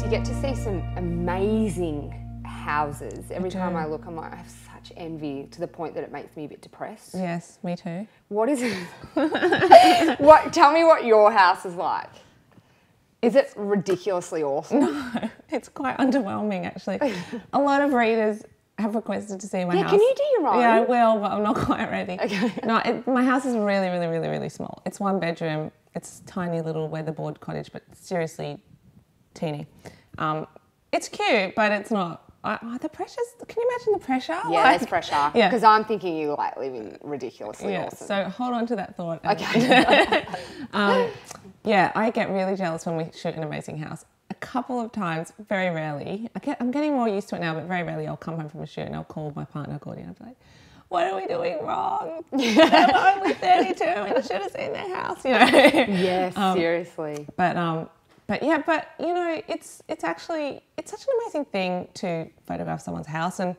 You get to see some amazing houses. Every time I look, I'm like, I have such envy to the point that it makes me a bit depressed. Yes, me too. What is it? Tell me what your house is like. Is it ridiculously awesome? No, it's quite underwhelming actually. A lot of readers have requested to see my house. Can you do your own? Yeah, I will, but I'm not quite ready. Okay. No, my house is really, really, really, really small. It's 1 bedroom. It's a tiny little weatherboard cottage, but seriously teeny. It's cute, but it's not. The pressures, can you imagine the pressure? Yeah, there's pressure. Yeah. Because I'm thinking you like living ridiculously awesome. So hold on to that thought. Okay. Yeah, I get really jealous when we shoot an amazing house. A couple of times, very rarely, I'm getting more used to it now, but very rarely I'll come home from a shoot and I'll call my partner, Gordy, and I'll be like, what are we doing wrong? They're only 32 and you should have seen their house, you know. Yes, seriously. But you know, it's such an amazing thing to photograph someone's house, and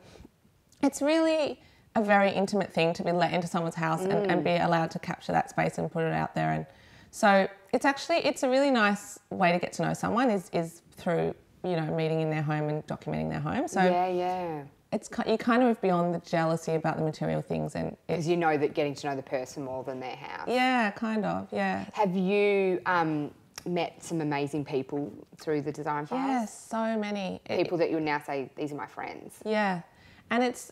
it's really a very intimate thing to be let into someone's house and be allowed to capture that space and put it out there. And so it's a really nice way to get to know someone is through, you know, meeting in their home and documenting their home. So yeah. You kind of beyond the jealousy about the material things, and because you know that getting to know the person more than their house. Yeah, kind of. Yeah. Have you met some amazing people through the design files? Yes, so many people that you'll now say, these are my friends. Yeah, and it's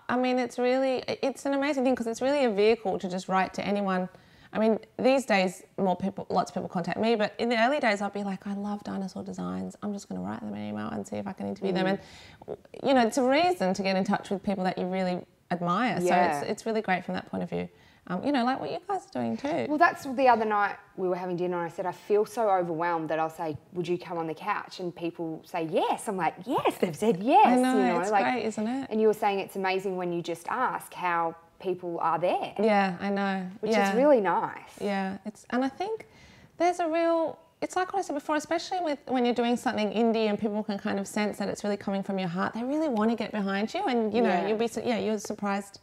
an amazing thing because it's really a vehicle to just write to anyone. I mean, these days, lots of people contact me, but in the early days, I'd be like, I love dinosaur designs. I'm just going to write them an email and see if I can interview them. And, you know, it's a reason to get in touch with people that you really admire. Yeah. So it's really great from that point of view. You know, like what you guys are doing too. Well, that's the other night we were having dinner and I said, I feel so overwhelmed that I'll say, would you come on the couch? And people say, yes. I'm like, yes, they've said yes. I know, you know, it's great, isn't it? And you were saying it's amazing when you just ask how people are there. Yeah, I know. Which is really nice. Yeah, and I think there's it's like what I said before, especially when you're doing something indie and people can kind of sense that it's really coming from your heart. They really want to get behind you, and you know, you're surprised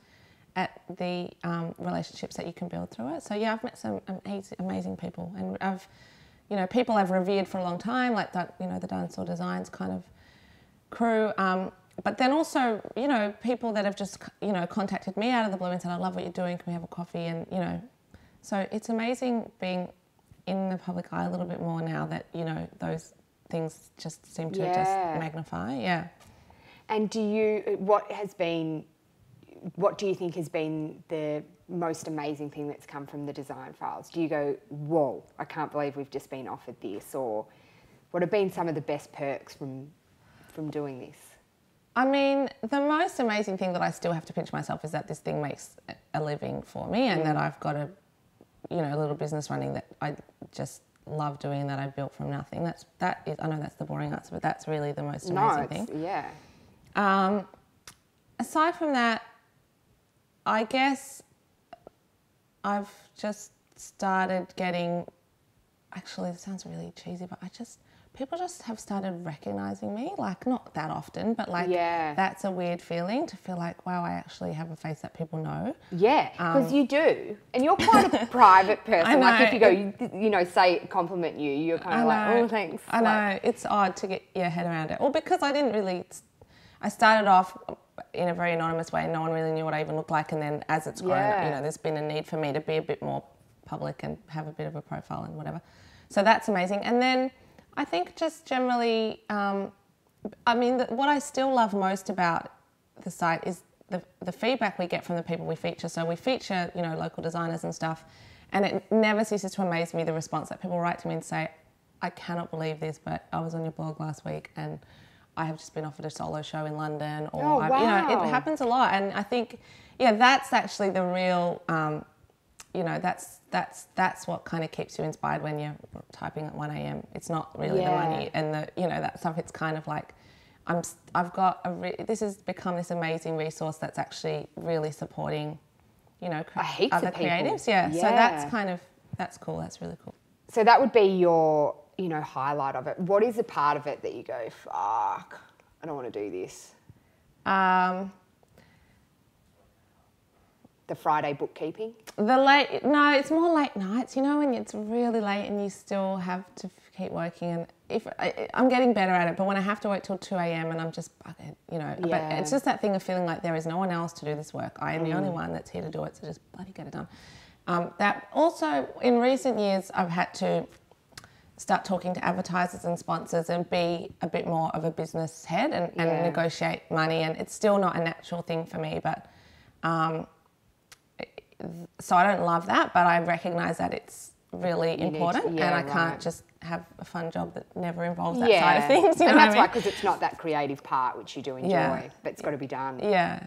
at the relationships that you can build through it. So yeah, I've met some amazing people, and people I've revered for a long time, like that, you know, the Dinosaur Designs kind of crew. But then also, you know, people that have just, you know, contacted me out of the blue and said, I love what you're doing, can we have a coffee? And, you know, so it's amazing being in the public eye a little bit more now that, you know, those things just seem to just magnify. Yeah. And what do you think has been the most amazing thing that's come from the design files? Do you go, whoa, I can't believe we've just been offered this? Or what have been some of the best perks from doing this? I mean, the most amazing thing that I still have to pinch myself is that this thing makes a living for me, and that I've got a little business running that I just love doing and that I built from nothing. I know that's the boring answer, but that's really the most amazing thing. Yeah. Aside from that, I guess I've just started getting, actually, it sounds really cheesy, but people just have started recognising me, like not that often, but like that's a weird feeling to feel like, wow, I actually have a face that people know. Yeah, because you do. And you're quite a private person. Like if you go, you know, compliment you, you're kind of like, oh, thanks. I know, it's odd to get your head around it. Well, because I started off in a very anonymous way and no one really knew what I even looked like, and then as it's grown, you know, there's been a need for me to be a bit more public and have a bit of a profile and whatever. So that's amazing. And then I think just generally, what I still love most about the site is the feedback we get from the people we feature. So we feature, you know, local designers and stuff, and it never ceases to amaze me the response that people write to me and say, I cannot believe this, but I was on your blog last week and I have just been offered a solo show in London, or you know, it happens a lot. And I think, that's actually the real, you know, that's what kind of keeps you inspired when you're typing at 1 a.m. It's not really the money and that stuff. It's kind of like this has become this amazing resource that's actually really supporting, you know, other creatives. Yeah. So that's cool. That's really cool. So that would be your, you know, highlight of it. What is a part of it that you go, fuck, I don't want to do this? The Friday bookkeeping? No, it's more late nights, you know, when it's really late and you still have to keep working. And if I'm getting better at it, but when I have to work till 2 a.m. and I'm just buggered, you know, but it's just that thing of feeling like there is no one else to do this work. I am the only one that's here to do it, so just bloody get it done. That also, in recent years, I've had to start talking to advertisers and sponsors and be a bit more of a business head and negotiate money. And it's still not a natural thing for me, but so I don't love that, but I recognise that it's really important, and I can't just have a fun job that never involves that side of things. You know and that's what I mean? why, because it's not that creative part which you do enjoy, but it's got to be done. Yeah.